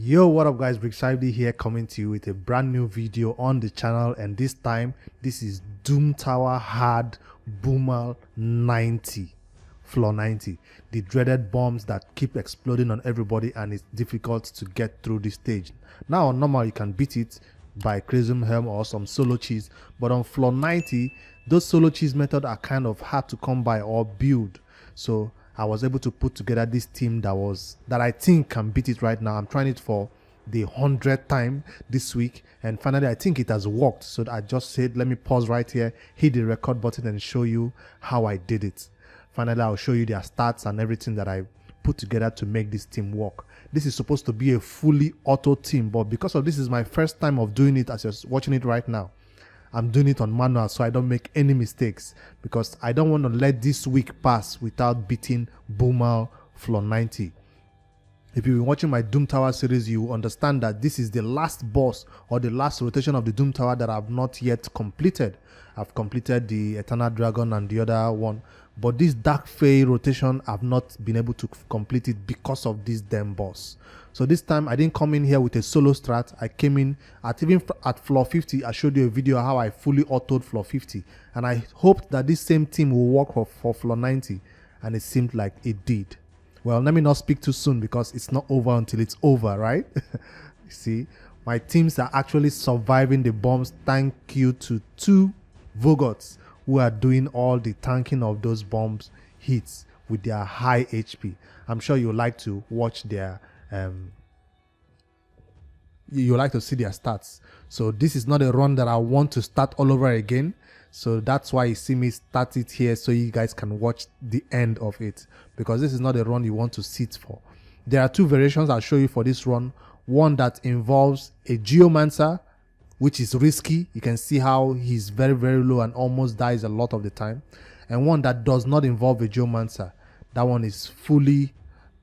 Yo, what up guys, Bricksively here, coming to you with a brand new video on the channel, and this time this is Doom Tower Hard Bommal 90 floor 90, the dreaded bombs that keep exploding on everybody and it's difficult to get through this stage. Now on normal you can beat it by Crimson Helm or some solo cheese, but on floor 90 those solo cheese methods are kind of hard to come by or build. So I was able to put together this team that I think can beat it right now. I'm trying it for the 100th time this week, and finally I think it has worked. So I just said, let me pause right here, hit the record button and show you how I did it. Finally, I'll show you their stats and everything that I put together to make this team work. This is supposed to be a fully auto team, but because of this is my first time of doing it as you're watching it right now, I'm doing it on manual so I don't make any mistakes, because I don't want to let this week pass without beating Bommal floor 90. If you've been watching my Doom Tower series, you understand that this is the last boss or the last rotation of the Doom Tower that I've not yet completed. I've completed the Eternal Dragon and the other one, but this Dark Fae rotation I've not been able to complete it because of this damn boss. So this time I didn't come in here with a solo strat. I came in at floor 50. I showed you a video how I fully autoed floor 50, and I hoped that this same team will work for floor 90, and it seemed like it did. Well, let me not speak too soon because it's not over until it's over, right? You see, my teams are actually surviving the bombs thank you to 2 Vogoths who are doing all the tanking of those bombs hits with their high HP. I'm sure you like to watch their you like to see their stats. So this is not a run that I want to start all over again. So that's why you see me start it here, so you guys can watch the end of it, because this is not a run you want to sit for. There are 2 variations I'll show you for this run. One that involves a Geomancer, which is risky. You can see how he's very, very low and almost dies a lot of the time. And one that does not involve a Geomancer. That one is fully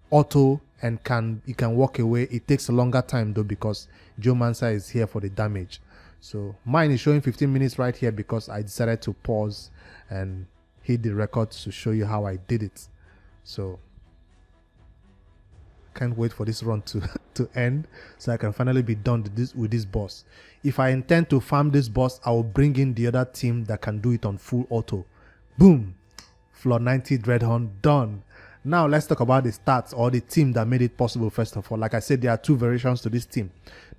auto and you can walk away. It takes a longer time though, because Geomancer is here for the damage. So mine is showing 15 minutes right here because I decided to pause and hit the record to show you how I did it. So can't wait for this run to end so I can finally be done with this boss. If I intend to farm this boss, I will bring in the other team that can do it on full auto. Boom, floor 90 Dreadhorn done. Now let's talk about the stats or the team that made it possible. First of all, like I said, there are 2 variations to this team.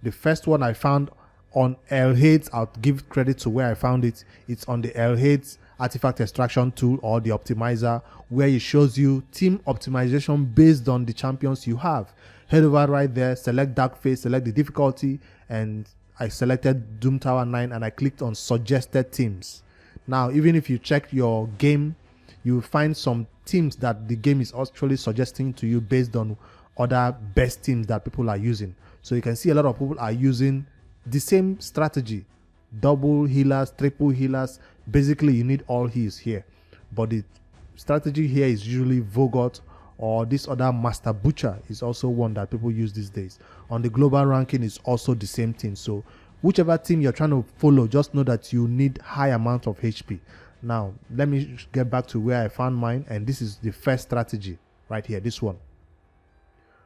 The first one I found on Elhades. I'll give credit to where I found it. It's on the Elhades artifact extraction tool or the optimizer, where it shows you team optimization based on the champions you have. Head over right there, select Dark Fae, select the difficulty, and I selected Doom Tower 9 and I clicked on suggested teams. Now even if you check your game, you will find some teams that the game is actually suggesting to you based on other best teams that people are using. So you can see a lot of people are using the same strategy: double healers, triple healers. Basically you need all heals here, but the strategy here is usually Vogoth, or this other Master Butcher is also one that people use these days. On the global ranking is also the same thing. So whichever team you're trying to follow, just know that you need high amount of HP. Now let me get back to where I found mine, and this is the first strategy right here, this one.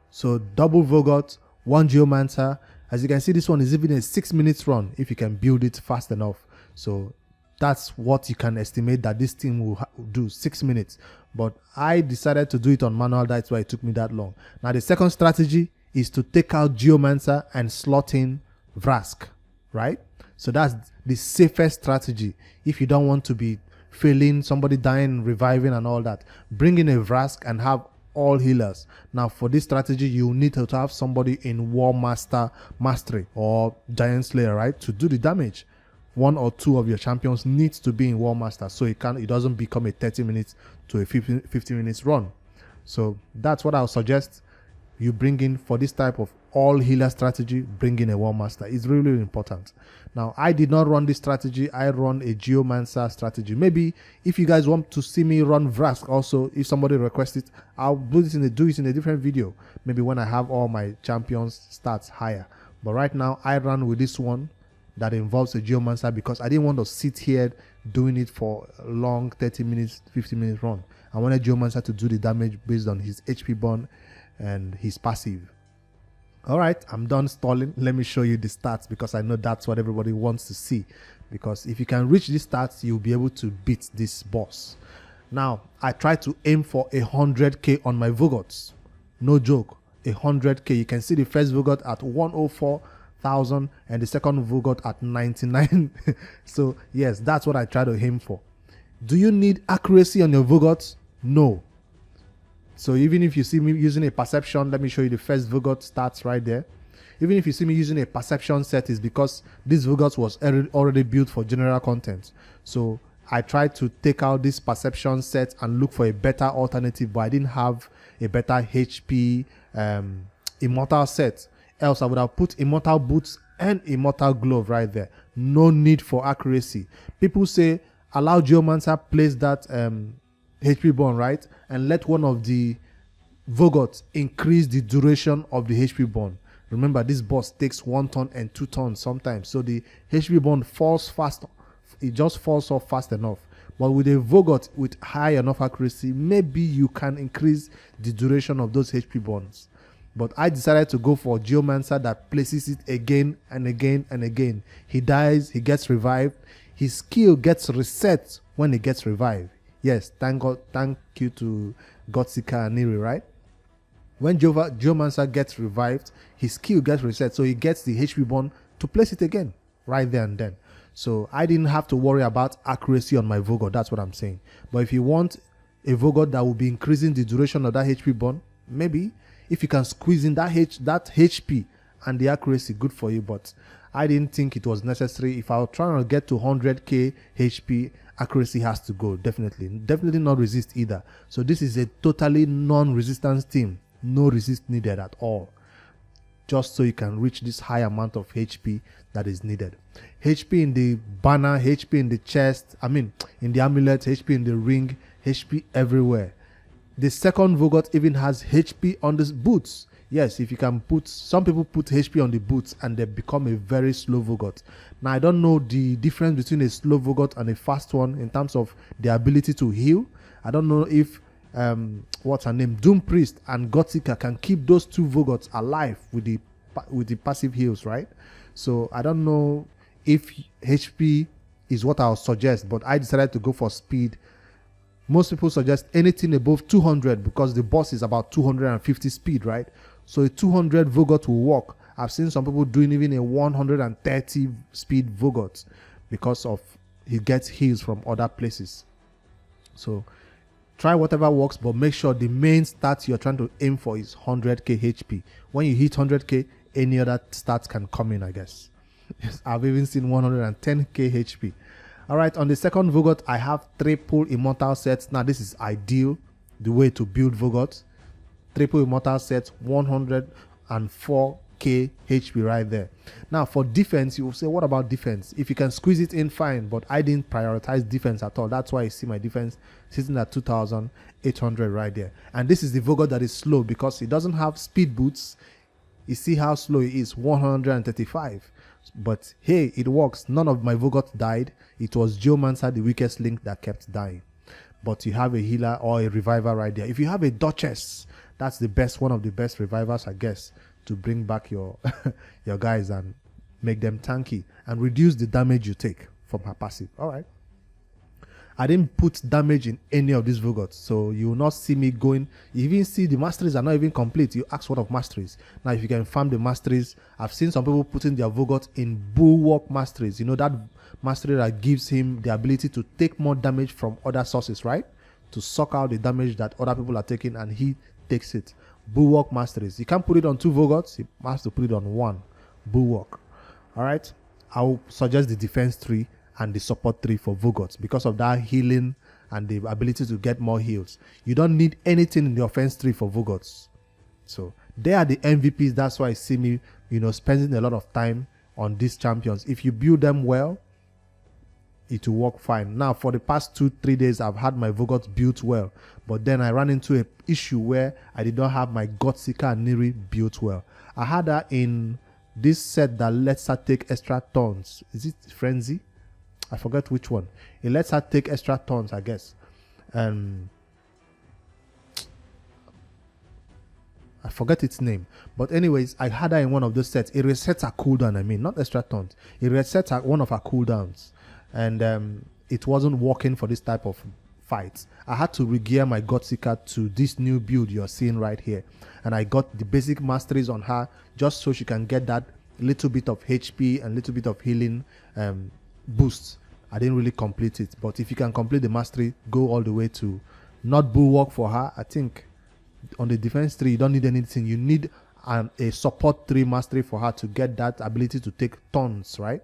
So double Vogoth, 1 Geomancer. As you can see, this one is even a 6 minutes run if you can build it fast enough. So that's what you can estimate that this team will do, 6 minutes. But I decided to do it on manual, that's why it took me that long. Now the second strategy is to take out Geomancer and slot in Vrask, right? So that's the safest strategy if you don't want to be failing, somebody dying, reviving and all that. Bring in a Vrask and have all healers. Now for this strategy you need to have somebody in War Master Mastery or Giant Slayer, right, to do the damage. 1 or 2 of your champions needs to be in War Master, so it doesn't become a 30 minutes to a 50 minutes run. So that's what I'll suggest you bring in for this type of all healer strategy. Bring in a War Master. It's really, really important. Now I did not run this strategy, I run a Geomancer strategy. Maybe if you guys want to see me run Vrask also, if somebody requests it, I'll do it in a different video, maybe when I have all my champions stats higher. But right now I run with this one that involves a Geomancer because I didn't want to sit here doing it for a long 30 minutes 50 minutes run. I wanted Geomancer to do the damage based on his HP burn and his passive. All right, I'm done stalling. Let me show you the stats because I know that's what everybody wants to see. Because if you can reach these stats, you'll be able to beat this boss. Now, I try to aim for 100k on my Vogoths. No joke, 100k. You can see the first Vogoth at 104,000 and the second Vogoth at 99. So, yes, that's what I try to aim for. Do you need accuracy on your Vogoths? No. So even if you see me using a perception, let me show you the first Vogoth stats right there. Even if you see me using a perception set, is because this Vogoth was already built for general content. So I tried to take out this perception set and look for a better alternative, but I didn't have a better HP immortal set. Else I would have put immortal boots and immortal glove right there. No need for accuracy. People say allow Geomancer place that HP burn, right? And let one of the Vogoths increase the duration of the HP burn. Remember, this boss takes 1 turn and 2 turns sometimes. So the HP burn falls fast. It just falls off fast enough. But with a Vogoth with high enough accuracy, maybe you can increase the duration of those HP burns. But I decided to go for Geomancer that places it again and again and again. He dies, he gets revived. His skill gets reset when he gets revived. Yes, thank God, thank you to Godseeker and Niri, right? When Geomancer gets revived, his skill gets reset, so he gets the HP burn to place it again, right there and then. So I didn't have to worry about accuracy on my Vogoth, that's what I'm saying. But if you want a Vogoth that will be increasing the duration of that HP burn, maybe if you can squeeze in that HP and the accuracy, good for you. But I didn't think it was necessary. If I was trying to get to 100k HP, accuracy has to go, definitely not resist either. So this is a totally non-resistance team. No resist needed at all, just so you can reach this high amount of HP that is needed. HP in the banner, HP in the chest, in the amulet, HP in the ring, HP everywhere. The second Vogoth even has HP on the boots. Yes, if you can put, some people put HP on the boots and they become a very slow Vogoth. Now, I don't know the difference between a slow Vogoth and a fast one in terms of the ability to heal. I don't know if what's her name, Doompriest and Godseeker can keep those two Vogoths alive with the passive heals, right? So I don't know if HP is what I'll suggest, but I decided to go for speed. Most people suggest anything above 200 because the boss is about 250 speed, right? So a 200 Vogoth will work. I've seen some people doing even a 130 speed Vogoth because of he gets heals from other places. So try whatever works, but make sure the main stat you're trying to aim for is 100k HP. When you hit 100k, any other stats can come in, I guess. I've even seen 110k HP. All right, on the second Vogoth, I have triple immortal sets. Now, this is ideal, the way to build Vogoth. Triple immortal sets, 104k HP right there. Now, for defense, you will say, what about defense? If you can squeeze it in, fine, but I didn't prioritize defense at all. That's why you see my defense sitting at 2,800 right there. And this is the Vogoth that is slow because it doesn't have speed boots. You see how slow it is, 135. But hey, it works. None of my Vogoth died. It was Geomancer, the weakest link, that kept dying. But you have a healer or a reviver right there. If you have a Duchess, that's the best, one of the best revivers, I guess, to bring back your your guys and make them tanky and reduce the damage you take from her passive. All right. I didn't put damage in any of these Vogoths, so you will not see me going. You even see the masteries are not even complete. You ask what of masteries. Now, if you can farm the masteries, I've seen some people putting their Vogoths in bulwark masteries. You know, that mastery that gives him the ability to take more damage from other sources, right? To suck out the damage that other people are taking, and he takes it. Bulwark masteries. You can't put it on 2 Vogoths. You have to put it on 1 bulwark. All right. I'll suggest the defense 3 and the support 3 for Vogoths because of that healing and the ability to get more heals. You don't need anything in the offense 3 for Vogoths. So they are the MVPs. That's why I see me, spending a lot of time on these champions. If you build them well, it will work fine. Now, for the past 2-3 days, I've had my Vogoths built well, but then I ran into an issue where I did not have my Godseeker and Niri built well. I had her in this set that lets her take extra turns. Is it Frenzy? I forgot which one. It lets her take extra turns, I guess. I I forget its name. But anyways, I had her in one of those sets. It resets her cooldown, not extra taunt. It resets her, one of her cooldowns. And it wasn't working for this type of fights. I had to regear my Godseeker to this new build you're seeing right here. And I got the basic masteries on her just so she can get that little bit of HP and little bit of healing boosts. I didn't really complete it. But if you can complete the mastery, go all the way to not bulwark for her. I think on the defense 3, you don't need anything. You need a support 3 mastery for her to get that ability to take tons, right?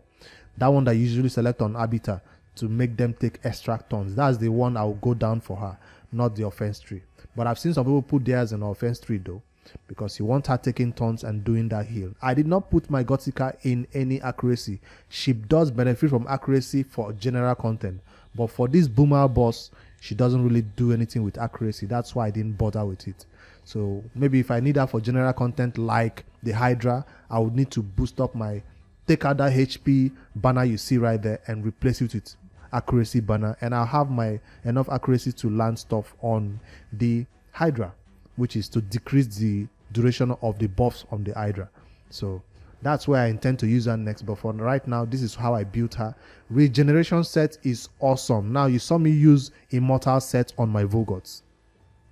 That one that you usually select on Arbiter to make them take extra tons. That's the one I will go down for her, not the offense 3. But I've seen some people put theirs in offense 3 though, because you want her taking tons and doing that heal. I did not put my Godseeker in any accuracy. She does benefit from accuracy for general content, but for this Bommal boss, she doesn't really do anything with accuracy. That's why I didn't bother with it. So maybe if I need her for general content like the Hydra, I would need to boost up my, take out that HP banner you see right there and replace it with accuracy banner, and I'll have my enough accuracy to land stuff on the Hydra, which is to decrease the duration of the buffs on the Hydra. So that's where I intend to use her next. But for right now, this is how I built her. Regeneration set is awesome. Now you saw me use Immortal set on my Vogoths,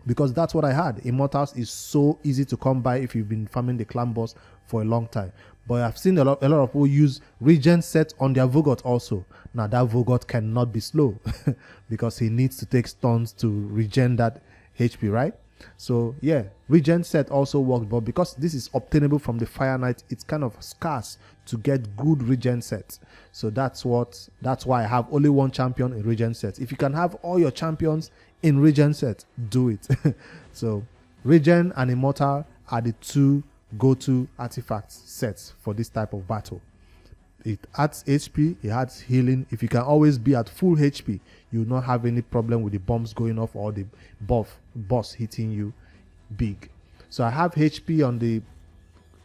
because that's what I had. Immortals is so easy to come by if you've been farming the clan boss for a long time. But I've seen a lot of people use regen set on their Vogoth also. Now that Vogoth cannot be slow because he needs to take stuns to regen that HP, right? So yeah, regen set also works, but because this is obtainable from the Fire Knight, it's kind of scarce to get good regen sets. So that's why I have only one champion in regen set. If you can have all your champions in regen set, do it. So regen and immortal are the 2 go-to artifact sets for this type of battle. It adds HP, it adds healing. If you can always be at full HP, you will not have any problem with the bombs going off or the boss hitting you big. So I have HP on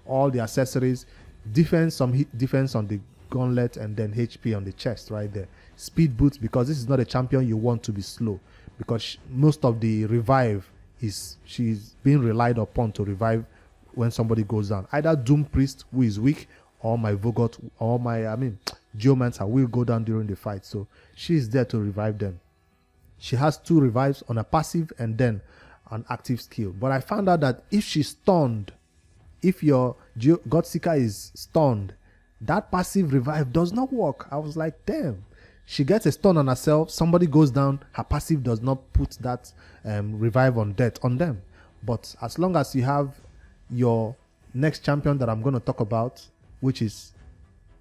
all the accessories, defense, some defense on the gauntlet, and then HP on the chest right there. Speed boots, because this is not a champion you want to be slow, because most of the revive she's being relied upon to revive when somebody goes down. Either Doompriest, who is weak, or my Vogoth, or my Geomancer will go down during the fight. So she's there to revive them. She has 2 revives on a passive and then an active skill. But I found out that if she's stunned, if your Godseeker is stunned, that passive revive does not work. I was like, damn. She gets a stun on herself, somebody goes down, her passive does not put that revive on death on them. But as long as you have your next champion that I'm going to talk about, which is,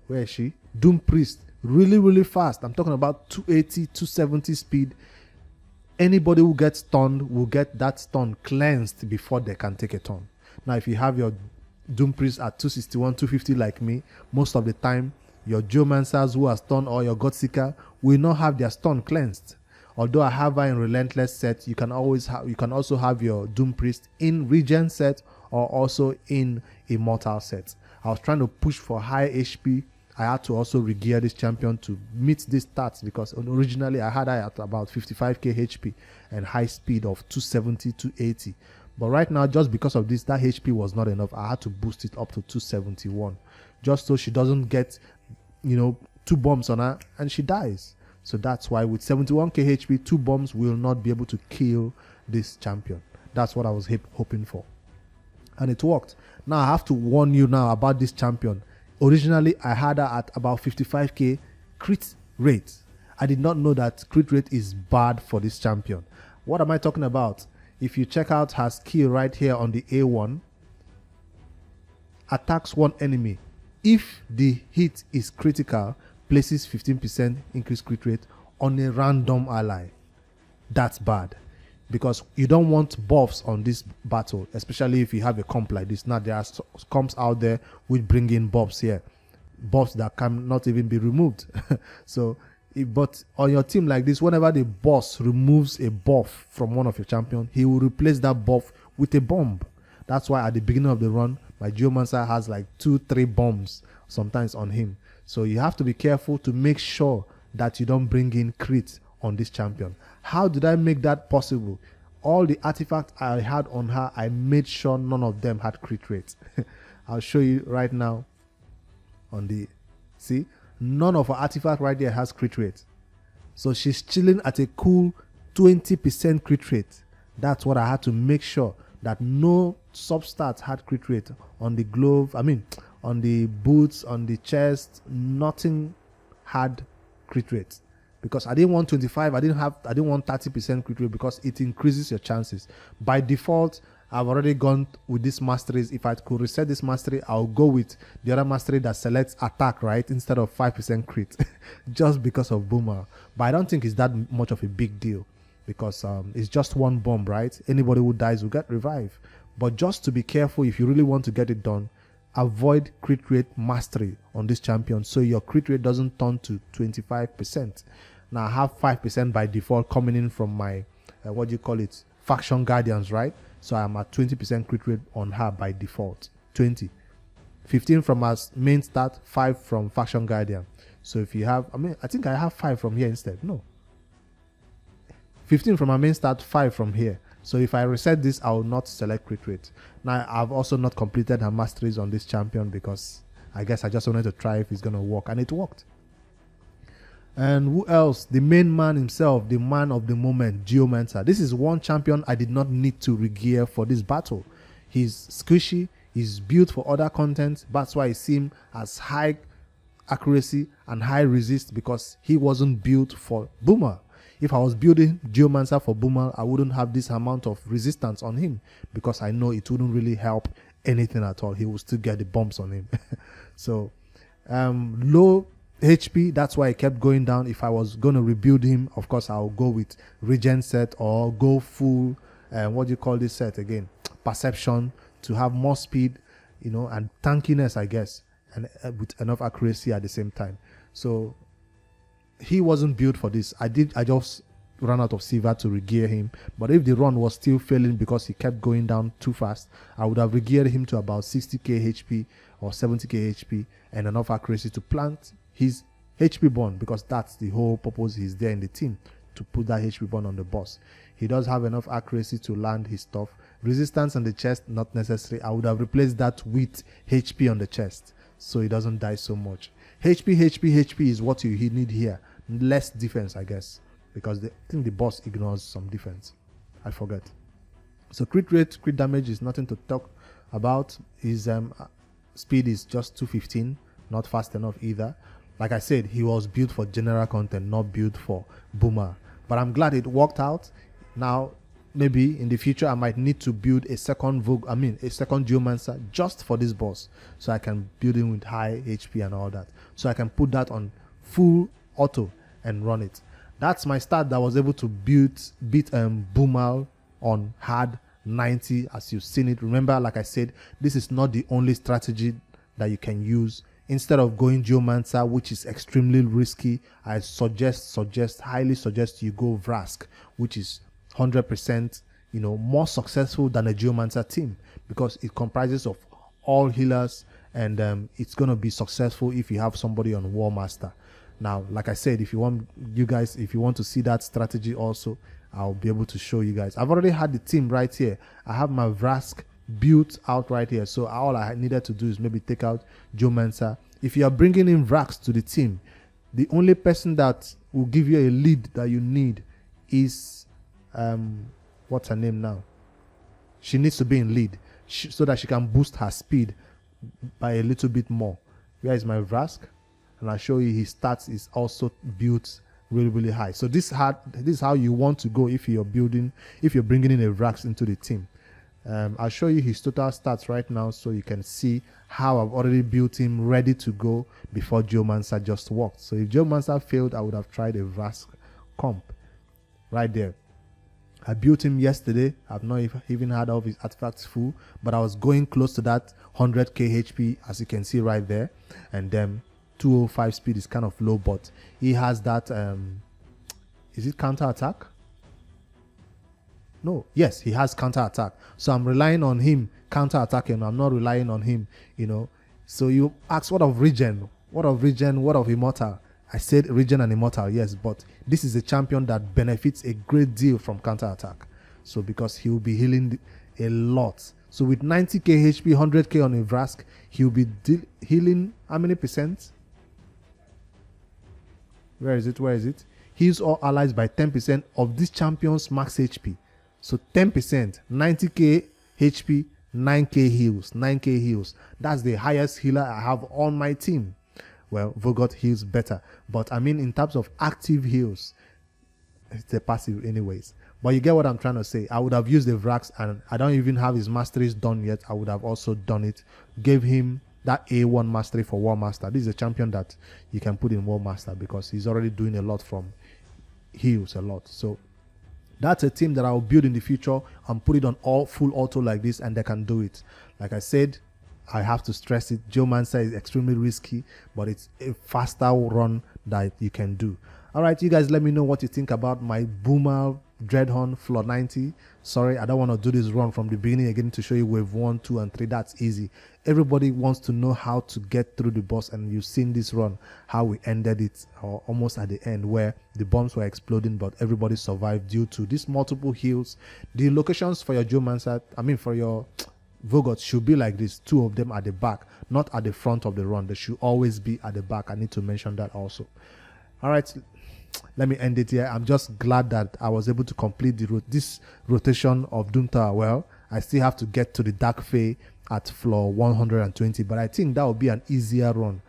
where is she? Doompriest, really fast. I'm talking about 280, 270 speed. Anybody who gets stunned will get that stun cleansed before they can take a turn. Now, if you have your Doompriest at 261, 250 like me, most of the time, your Geomancers who are stunned or your Godseeker will not have their stun cleansed. Although I have her in Relentless set, you can also have your Doompriest in Regen set or also in Immortal set. I was trying to push for high HP. I had to also regear this champion to meet these stats, because originally I had her at about 55k HP and high speed of 270 to 80. But right now, just because of this, that HP was not enough. I had to boost it up to 271, just so she doesn't get, 2 bombs on her and she dies. So that's why with 71k HP, 2 bombs will not be able to kill this champion. That's what I was hoping for. And it worked. Now I have to warn you now about this champion. Originally, I had her at about 55k crit rate. I did not know that crit rate is bad for this champion. What am I talking about? If you check out her skill right here on the A1, attacks one enemy. If the hit is critical, places 15% increased crit rate on a random ally. That's bad, because you don't want buffs on this battle, especially if you have a comp like this. Now there are comps out there which bring in buffs here, buffs that cannot even be removed. But on your team like this, whenever the boss removes a buff from one of your champions, he will replace that buff with a bomb. That's why at the beginning of the run, my Geomancer has like 2-3 bombs sometimes on him. So you have to be careful to make sure that you don't bring in crit on this champion. How did I make that possible? all the artifacts I had on her, I made sure none of them had crit rate. I'll show you right now on the, see, none of her artifacts right there has crit rate. So she's chilling at a cool 20% crit rate. That's what I had to make sure, that no substats had crit rate on the glove, on the boots, on the chest, nothing had crit rate. Because I didn't want 25, I didn't want 30% crit rate, because it increases your chances. By default, I've already gone with this masteries. If I could reset this mastery, I'll go with the other mastery that selects attack, right, instead of 5% crit, just because of Bommal. But I don't think it's that much of a big deal, because it's just one bomb, right? Anybody who dies will get revived. But just to be careful, if you really want to get it done, avoid crit rate mastery on this champion, so your crit rate doesn't turn to 25%. Now I have 5% by default coming in from my faction guardians, right? So I'm at 20% crit rate on her by default. 20, 15 from our main stat, 5 from faction guardian. So if you have, I think I have 5 from here instead. No, 15 from our main stat, 5 from here. So if I reset this, I will not select crit rate. Now I've also not completed her masteries on this champion, because I guess I just wanted to try if it's gonna work, and it worked. And who else? The main man himself, the man of the moment, Geomancer. This is one champion I did not need to regear for this battle. He's squishy, he's built for other content. That's why I see him as high accuracy and high resist, because he wasn't built for Bommal. If I was building Geomancer for Bommal, I wouldn't have this amount of resistance on him, because I know it wouldn't really help anything at all. He will still get the bumps on him. So low HP, that's why I kept going down. If I was going to rebuild him, of course I'll go with regen set, or go full what do you call this set again, perception, to have more speed, and tankiness, I guess, and with enough accuracy at the same time. So he wasn't built for this. I just ran out of silver to regear him. But if the run was still failing because he kept going down too fast, I would have regeared him to about 60k HP or 70k HP and enough accuracy to plant his HP bond, because that's the whole purpose he's there in the team, to put that HP bond on the boss. He does have enough accuracy to land his stuff. Resistance on the chest, not necessary. I would have replaced that with HP on the chest, so he doesn't die so much. HP is what you need here. Less defense, I guess, because I think the boss ignores some defense. I forget. So crit rate, crit damage is nothing to talk about. His speed is just 215, not fast enough either. Like I said, he was built for general content, not built for Bommal. But I'm glad it worked out. Now, maybe in the future, I might need to build a second a second Geomancer just for this boss, so I can build him with high HP and all that. So I can put that on full auto and run it. That's my start that was able to beat Bommal on hard 90, as you've seen it. Remember, like I said, this is not the only strategy that you can use. Instead of going Geomancer, which is extremely risky, I highly suggest you go Vrask, which is 100% more successful than a Geomancer team, because it comprises of all healers, and it's going to be successful if you have somebody on War Master. Now, like I said, if you want to see that strategy also, I'll be able to show you guys. I've already had the team right here. I have my Vrask built out right here, so all I needed to do is maybe take out Geomancer. If you are bringing in Vrask to the team, the only person that will give you a lead that you need is what's her name now? She needs to be in lead so that she can boost her speed by a little bit more. Where is my Vrask? And I'll show you his stats is also built really high. So this is how you want to go if you're bringing in a Vrask into the team. I'll show you his total stats right now, so you can see how I've already built him ready to go before Geomancer just worked. So if Geomancer failed, I would have tried a Vrask comp right there. I built him yesterday. I've not even had all of his artifacts full, but I was going close to that 100k HP, as you can see right there. And then 205 speed is kind of low, but he has that is it counter attack? No, yes, he has counter attack. So I'm relying on him counter attacking. I'm not relying on him, So you ask, what of regen? What of immortal? I said regen and immortal, yes, but this is a champion that benefits a great deal from counter attack. So because he will be healing a lot. So with 90k HP, 100k on a Vrask, he will be healing how many percent? Where is it? Where is it? Heals all allies by 10% of this champion's max HP. So 10%, 90k HP, 9k heals, 9k heals. That's the highest healer I have on my team. Well, Vogoth heals better, but I mean in terms of active heals, it's a passive anyways. But you get what I'm trying to say. I would have used the Vrask, and I don't even have his masteries done yet. I would have also done it. Gave him that A1 mastery for War Master. This is a champion that you can put in War Master because he's already doing a lot from heals a lot. So that's a team that I'll build in the future and put it on all full auto like this, and they can do it. Like I said, I have to stress it. Geomancer is extremely risky, but it's a faster run that you can do. All right, you guys, let me know what you think about my Bommal Dreadhorn floor 90. Sorry, I don't want to do this run from the beginning again to show you wave 1, 2, and 3. That's easy. Everybody wants to know how to get through the boss, and you've seen this run, how we ended it, or almost at the end, where the bombs were exploding, but everybody survived due to these multiple heals. The locations for your Geomancer, for your Vogoth should be like this. 2 of them at the back, not at the front of the run. They should always be at the back. I need to mention that also. All right, let me end it here. I'm just glad that I was able to complete this rotation of Doom Tower. Well, I still have to get to the Dark Fae at floor 120, but I think that will be an easier run.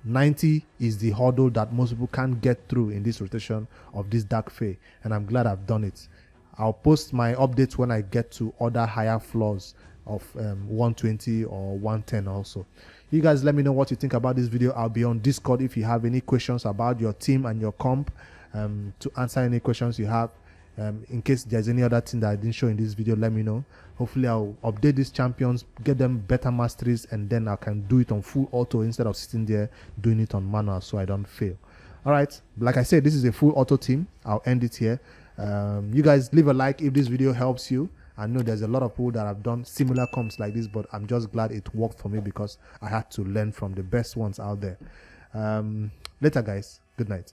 90 is the hurdle that most people can't get through in this rotation of this Dark Fae, and I'm glad I've done it. I'll post my updates when I get to other higher floors of 120 or 110 also. You guys let me know what you think about this video. I'll be on Discord if you have any questions about your team and your comp, to answer any questions you have. In case there's any other thing that I didn't show in this video, let me know. Hopefully I'll update these champions, get them better masteries, and then I can do it on full auto instead of sitting there doing it on manual so I don't fail. All right, like I said, this is a full auto team. I'll end it here. You guys leave a like if this video helps you. I know there's a lot of people that have done similar comps like this, but I'm just glad it worked for me because I had to learn from the best ones out there. Later guys, good night.